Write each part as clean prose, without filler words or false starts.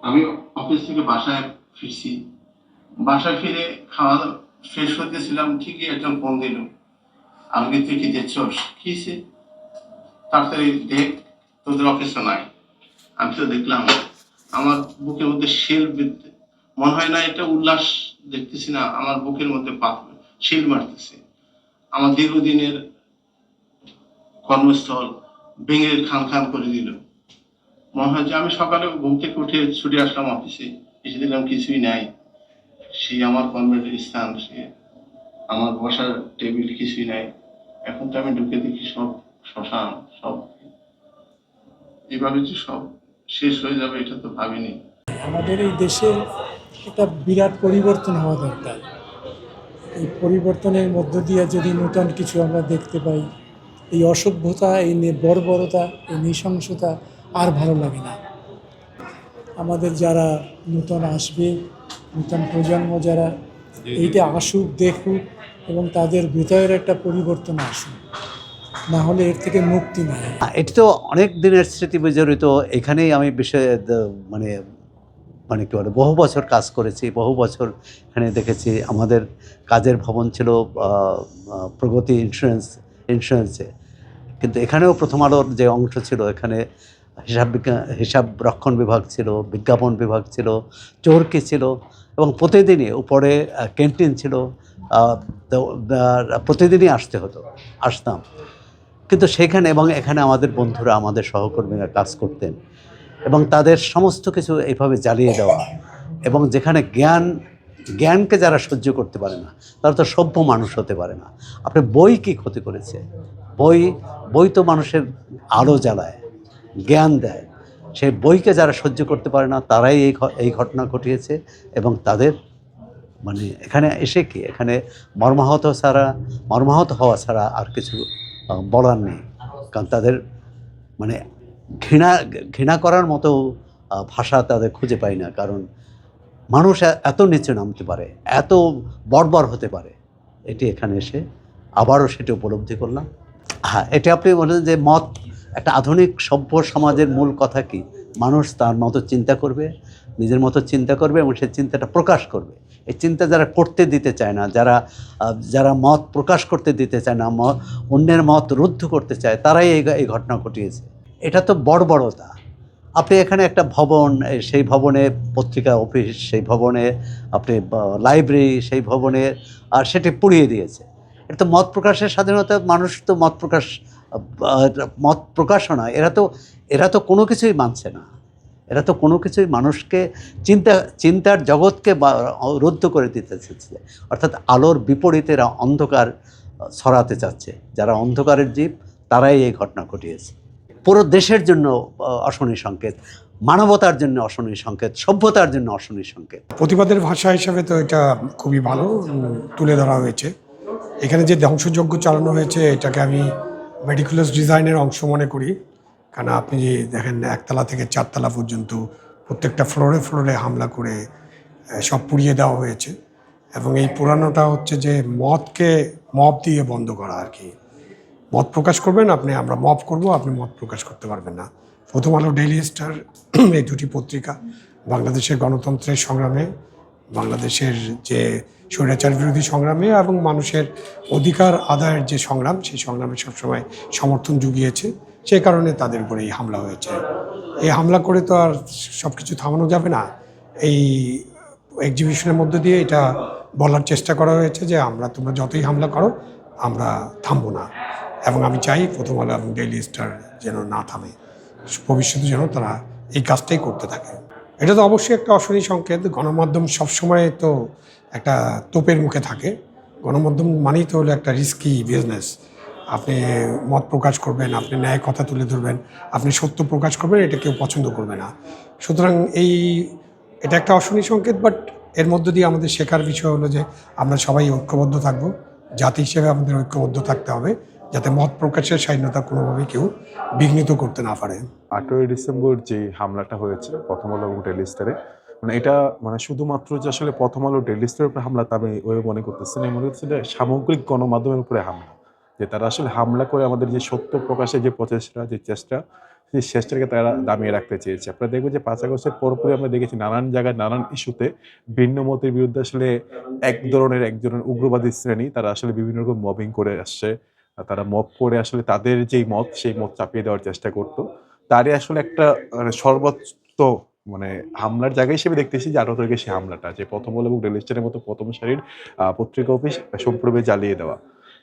আমি অফিস থেকে বাসায় ফিরছি। বাসায় ফিরে খাওয়া দাওয়া ফ্রেশ হতেছিলাম, ঠিকই একজন ফোন দিল। আজকে তুই কি দেখছস? কি হয়েছে? তাড়াতাড়ি দেখ, তোদের অফিসে নাই। আমি তো দেখলাম, আমার বুকের মধ্যে শিল বিঁধতে, মনে হয় না এটা উল্লাস দেখতেছি না, আমার বুকের মধ্যে শিল মারতেছে। আমার দীর্ঘদিনের কর্মস্থল ভেঙে খান খান করে দিল। মনে হয় যে আমি সকালে ঘুম থেকে উঠে ছুটে আসলাম অফিসে, এসে দিলাম কিছুই নাই। সেই আমার কর্মের স্থান, সে আমার বসার টেবিল, কিছুই নাই। এখন তো আমি ঢুকে দেখি সব শ্মশান, সব এভাবে যে সব শেষ হয়ে যাবে এটা তো ভাবিনি। আমাদের এই দেশের একটা বিরাট পরিবর্তন হওয়া দরকার। এই পরিবর্তনের মধ্য দিয়ে যদি নূতন কিছু আমরা দেখতে পাই, এই অসভ্যতা, এই বর্বরতা, এই নৃশংসতা আর ভালো লাগে না। আমাদের যারা নূতন আসবে, নূতন প্রজন্ম যারা, এইটা আসুক, দেখুক এবং তাদের ভিতরের একটা পরিবর্তন আসুক, না হলে এর থেকে মুক্তি নেই। এটি তো অনেক দিনের স্মৃতি বিজড়িত। এখানেই আমি বিষয়ে মানে মানে কী বলে, বহু বছর কাজ করেছি, বহু বছর এখানে দেখেছি। আমাদের কাজের ভবন ছিল প্রগতি ইন্স্যুরেন্সে, কিন্তু এখানেও প্রথম আলোর যে অংশ ছিল, এখানে হিসাব রক্ষণ বিভাগ ছিল, বিজ্ঞাপন বিভাগ ছিল, চরকি ছিল, এবং প্রতিদিনই উপরে ক্যান্টিন ছিল। তো প্রতিদিনই আসতাম। কিন্তু সেখানে এবং এখানে আমাদের বন্ধুরা, আমাদের সহকর্মীরা কাজ করতেন, এবং তাদের সমস্ত কিছু এইভাবে জ্বালিয়ে দেওয়া। এবং যেখানে জ্ঞানকে যারা সহ্য করতে পারে না, তারা তো সভ্য মানুষ হতে পারে না। আপনার বই কি ক্ষতি করেছে? বই বই তো মানুষের আলো জ্বালায়, জ্ঞান দেয়। সেই বইকে যারা সহ্য করতে পারে না, তারাই এই ঘটনা ঘটিয়েছে। এবং তাদের মানে এখানে এসে কি, এখানে মর্মাহত হওয়া ছাড়া আর কিছু বলার নেই। কারণ তাদের মানে ঘৃণা ঘৃণা করার মতো ভাষা তাদের খুঁজে পাই না। কারণ মানুষ এত নিচে নামতে পারে, এত বর্বর হতে পারে, এটি এখানে এসে আবারও সেটি উপলব্ধি করলাম। হ্যাঁ, এটি আপনি বলেন যে মত, একটা আধুনিক সভ্য সমাজের মূল কথা কি? মানুষ তার মতো চিন্তা করবে, নিজের মতো চিন্তা করবে, এবং সেই চিন্তাটা প্রকাশ করবে। এই চিন্তা যারা করতে দিতে চায় না, যারা মত প্রকাশ করতে দিতে চায় না, অন্যের মত রুদ্ধ করতে চায়, তারাই এই ঘটনা ঘটিয়েছে। এটা তো বর্বরতা। আপনি এখানে একটা ভবন, সেই ভবনে পত্রিকা অফিস, সেই ভবনে আপনি লাইব্রেরি, সেই ভবনে, আর সেটি পুড়িয়ে দিয়েছে। এটা তো মত প্রকাশের স্বাধীনতা। মানুষ তো মত প্রকাশও না, এরা তো কোনো কিছুই মানছে না। এরা তো কোনো কিছুই মানুষকে চিন্তার জগৎকে রুদ্ধ করে দিতে চাচ্ছে। অর্থাৎ আলোর বিপরীতে এরা অন্ধকার ছড়াতে চাচ্ছে। যারা অন্ধকারের জীব, তারাই এই ঘটনা ঘটিয়েছে। পুরো দেশের জন্য অশনি সংকেত, মানবতার জন্য অশনি সংকেত, সভ্যতার জন্য অশনি সংকেত। প্রতিবাদের ভাষা হিসেবে তো এটা খুবই ভালো তুলে ধরা হয়েছে। এখানে যে ধ্বংসযজ্ঞ চালানো হয়েছে, এটাকে আমি মেডিকুলাস ডিজাইনের অংশ মনে করি। কারণ আপনি যে দেখেন, একতলা থেকে চারতলা পর্যন্ত প্রত্যেকটা ফ্লোরে ফ্লোরে হামলা করে সব পুড়িয়ে দেওয়া হয়েছে। এবং এই পুরানোটা হচ্ছে যে মব দিয়ে বন্ধ করা আর কি। মত প্রকাশ করবেন আপনি, আমরা মব করব, আপনি মত প্রকাশ করতে পারবেন না। প্রথম আলো, ডেইলি স্টার, এই দুটি পত্রিকা বাংলাদেশের গণতন্ত্রের সংগ্রামে, বাংলাদেশের যে স্বৈরাচার বিরোধী সংগ্রামে এবং মানুষের অধিকার আদায়ের যে সংগ্রাম, সেই সংগ্রামে সবসময় সমর্থন জুগিয়েছে। সে কারণে তাদের উপরে এই হামলা হয়েছে। এই হামলা করে তো আর সব কিছু থামানো যাবে না। এই এক্সিবিশনের মধ্যে দিয়ে এটা বলার চেষ্টা করা হয়েছে যে তোমরা যতই হামলা করো, আমরা থামবো না। এবং আমি চাই প্রথম আলো এবং ডেইলি স্টার যেন না থামে, ভবিষ্যতে যেন তারা এই কাজটাই করতে থাকে। এটা তো অবশ্যই একটা অশনি সংকেত। গণমাধ্যম সবসময় তো একটা তোপের মুখে থাকে। গণমাধ্যম মানেই তো হলো একটা রিস্কি বিজনেস। আপনি মত প্রকাশ করবেন, আপনি ন্যায় কথা তুলে ধরবেন, আপনি সত্য প্রকাশ করবেন, এটা কেউ পছন্দ করবে না। সুতরাং এটা একটা অশনি সংকেত। বাট এর মধ্য দিয়ে আমাদের শেখার বিষয় হলো যে আমরা সবাই ঐক্যবদ্ধ থাকব। জাতি হিসেবে আমাদের ঐক্যবদ্ধ থাকতে হবে, যাতে মত প্রকাশের স্বাধীনতা কোনোভাবেই কেউ বিঘ্নিত করতে না পারে। 8ই ডিসেম্বর যে হামলাটা হয়েছে প্রথম আলো এবং ডেইলি স্টারে, মানে এটা মানে শুধুমাত্র যে আসলে প্রথম আলো ডেইলি স্টারের উপরে হামলা তা আমি ওই মনে করতেছি না। মনে হচ্ছে যে সামগ্রিক গণমাধ্যমের উপরে হামলা, যে তারা আসলে হামলা করে আমাদের যে সত্য প্রকাশের যে প্রচেষ্টা, যে চেষ্টা, সেই শেষটাকে তারা দামিয়ে রাখতে চেয়েছে। আপনারা দেখবেন যে ৫ আগস্টের পরপরই আমরা দেখেছি নানান জায়গায় নানান ইস্যুতে ভিন্ন মতের বিরুদ্ধে আসলে এক ধরনের উগ্রবাদী শ্রেণী তারা আসলে বিভিন্ন রকম মবিং করে আসছে। তারা মব করে আসলে তাদের যেই মত সেই মত চাপিয়ে দেওয়ার চেষ্টা করত। তারই আসলে একটা সর্বোচ্চ মানে হামলার জায়গা হিসেবে দেখতেছি যে ১৮ তারিখে সেই হামলাটা। যে 'প্রথম আলো' এবং ডেইলি স্টারের মতো ১ম সারির পত্রিকা অফিস সম্পূর্ণভাবে জ্বালিয়ে দেওয়া।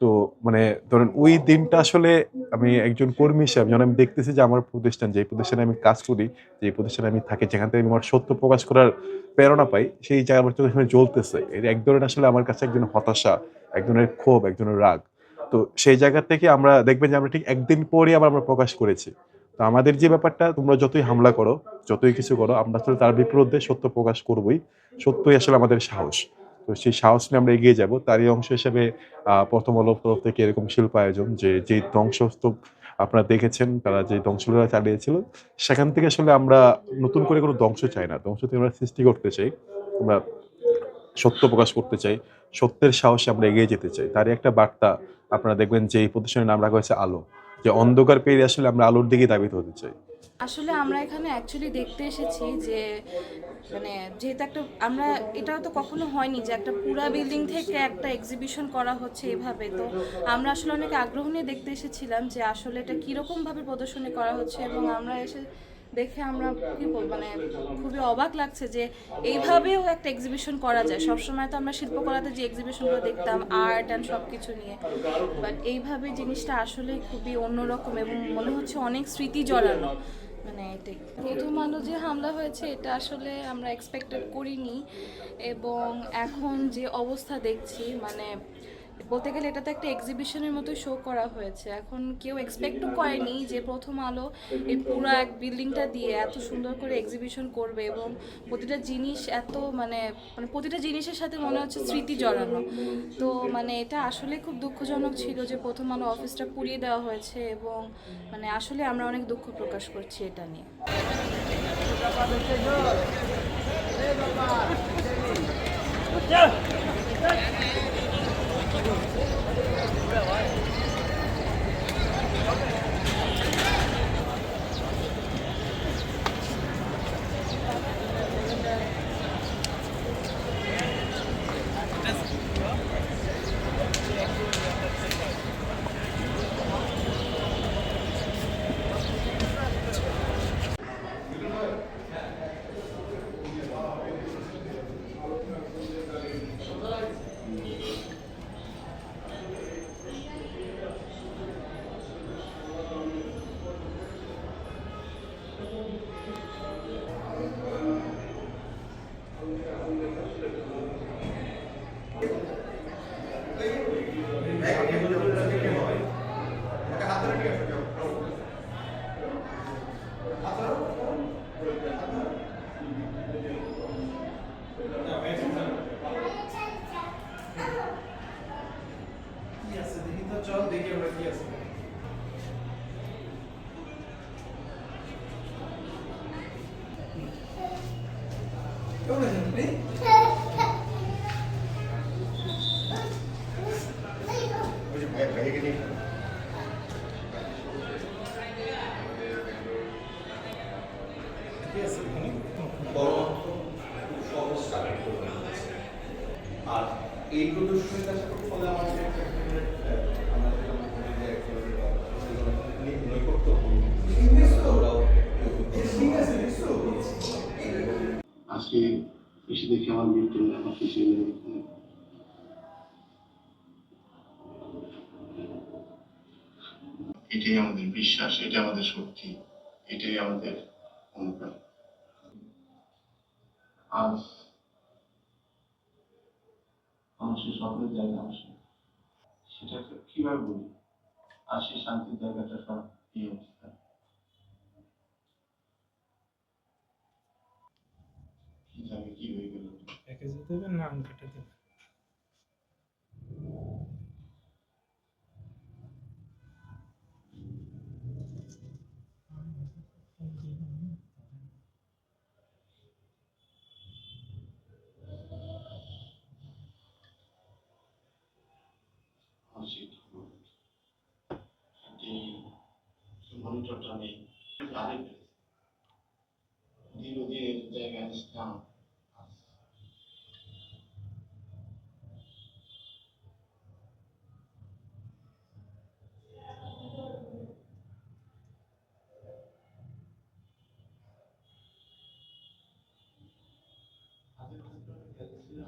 তো মানে ধরেন ওই দিনটা আসলে আমি একজন কর্মী হিসাবে যখন আমি দেখতেছি যে আমার প্রতিষ্ঠান, যে প্রতিষ্ঠানে আমি কাজ করি, যে প্রতিষ্ঠানে আমি থাকি, যেখান থেকে আমি আমার সত্য প্রকাশ করার প্রেরণা পাই, সেই জায়গায় আমার চোখের সামনে জ্বলতেছে। এর এক ধরনের আসলে আমার কাছে এক ধরনের হতাশা, এক ধরনের ক্ষোভ, এক ধরনের রাগ। তো সেই জায়গা থেকে আমরা দেখবেন যে আমরা ঠিক একদিন পরেই আবার আমরা প্রকাশ করেছি। তো আমাদের যে ব্যাপারটা, তোমরা যতই হামলা করো, যতই কিছু করো, আমরা আসলে তার বিপরীতে সত্য প্রকাশ করবই। সত্যই আসলে আমাদের সাহস। তো সেই সাহস নিয়ে আমরা এগিয়ে যাব। তারই অংশ হিসেবে 'প্রথম আলোর' তরফ থেকে এরকম শিল্পায়োজন, যেই ধ্বংসস্তূপ আপনারা দেখেছেন, তারা যে ধ্বংসলীলা চালিয়েছিল, সেখান থেকে আসলে আমরা নতুন করে কোনো ধ্বংস চাই না। ধ্বংস থেকে আমরা সৃষ্টি করতে চাই। আমরা সত্য প্রকাশ করতে চাই। সত্যের সাহসে আমরা এগিয়ে যেতে চাই। তারই একটা বার্তা আপনারা দেখবেন যে এই প্রতিষ্ঠানের নাম রাখা হয়েছে আলো। যে অন্ধকার পেরিয়ে আসলে আমরা আলোর দিকে ধাবিত হতে চাই। আসলে আমরা এখানে অ্যাকচুয়ালি দেখতে এসেছি যে মানে যেহেতু একটা আমরা এটাও তো কখনো হয়নি যে একটা পুরা বিল্ডিং থেকে একটা এক্সিবিশন করা হচ্ছে এভাবে। তো আমরা আসলে অনেক আগ্রহ নিয়ে দেখতে এসেছিলাম যে আসলে এটা কীরকমভাবে প্রদর্শনী করা হচ্ছে, এবং আমরা এসে দেখে আমরা কি বলবো মানে খুবই অবাক লাগছে যে এইভাবেও একটা এক্সিবিশন করা যায়। সবসময় তো আমরা শিল্পকলাতে যে এক্সিবিশনগুলো দেখতাম আর্ট অ্যান্ড সব কিছু নিয়ে, বাট এইভাবে জিনিসটা আসলে খুবই অন্যরকম এবং মনে হচ্ছে অনেক স্মৃতি জড়ানো। মানে এটাই প্রথম আলো যে হামলা হয়েছে এটা আসলে আমরা এক্সপেক্টেড করিনি, এবং এখন যে অবস্থা দেখছি মানে বলতে গেলে এটা তো একটা এক্সিবিশনের মতো শো করা হয়েছে। এখন কেউ এক্সপেক্টও করেনি যে প্রথম আলো এই পুরো এক বিল্ডিংটা দিয়ে এত সুন্দর করে এক্সিবিশন করবে, এবং প্রতিটা জিনিস এত মানে মানে প্রতিটা জিনিসের সাথে মনে হচ্ছে স্মৃতি জড়ানো। তো মানে এটা আসলে খুব দুঃখজনক ছিল যে প্রথম আলো অফিসটা পুড়িয়ে দেওয়া হয়েছে, এবং মানে আসলে আমরা অনেক দুঃখ প্রকাশ করছি এটা নিয়ে। আর এই প্রদর্শনীটা ফলে আমাদের একটা ধরনের আমরা যেটা বলি যে একটা নৈকট্য ওরাও আজকে এসে দেখে আমার মৃত্যু আমার কিছু এটাই আমাদের বিশ্বাস, এটাই আমাদের শক্তি, এটাই আমাদের অনুপ্রেরণা। আজ মানুষের স্বপ্নের জায়গা আসে, সেটাকে কিভাবে বলি, আর সেই শান্তির জায়গাটা সব এই অবস্থা। কি জায়গা কি হয়ে গেল? প্যাকেজে দেবেন না আমি কেটে দেবেন? মনিটরটা নেই। জায়গায় স্থান আছে।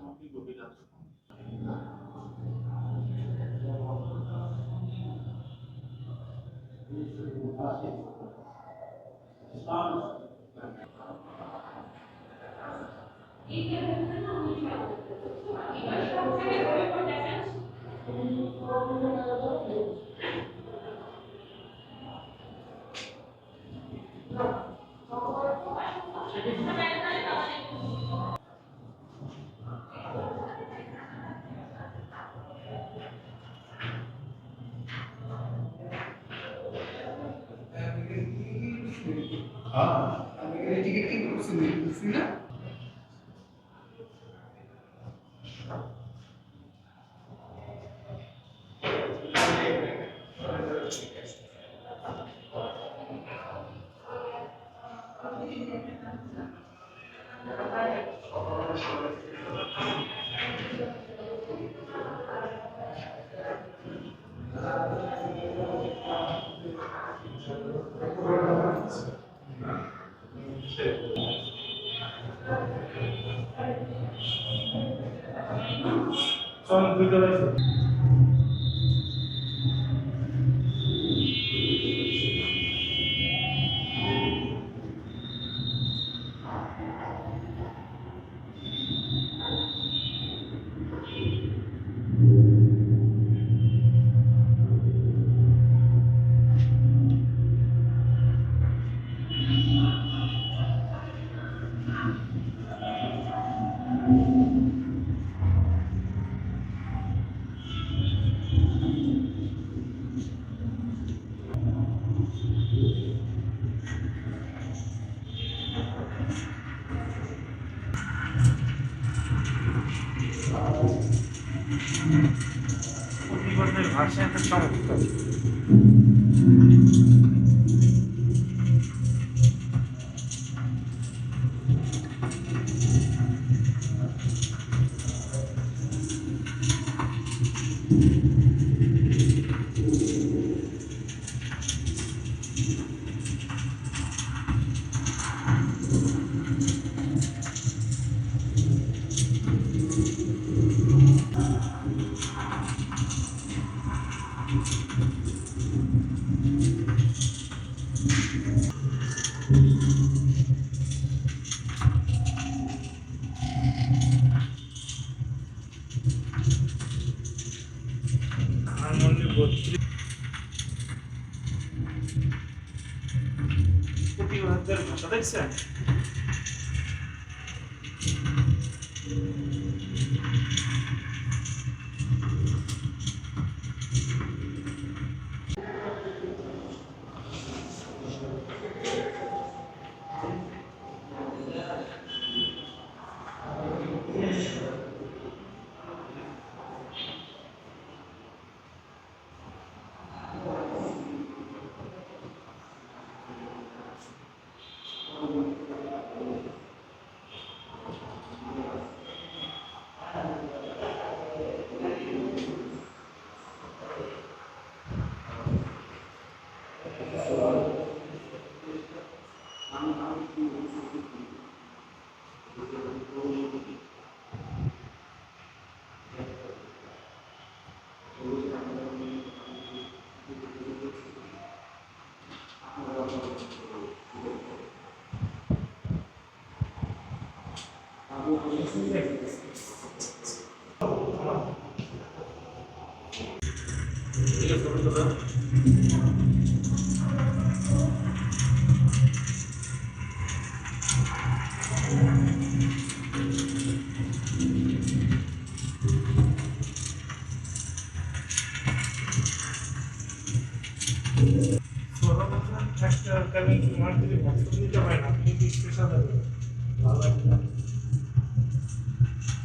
আমাকে গভীর রাত্রে ফোন ভাষা একটা চমৎকার। প্রতিবাদের ভাষা দেখছেন?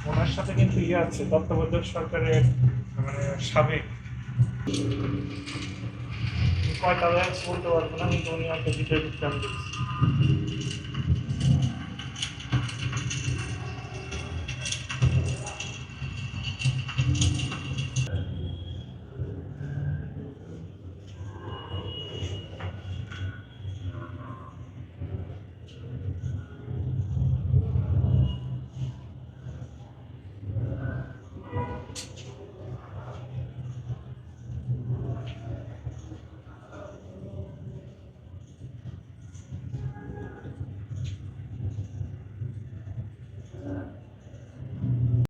ওনার সাথে কিন্তু ইয়ে আছে, তত্ত্বাবধায়ক সরকারের মানে সাবেক কয়টা বলতে পারবো না, কিন্তু উনি একটা ভিডিও আমি দেখছি।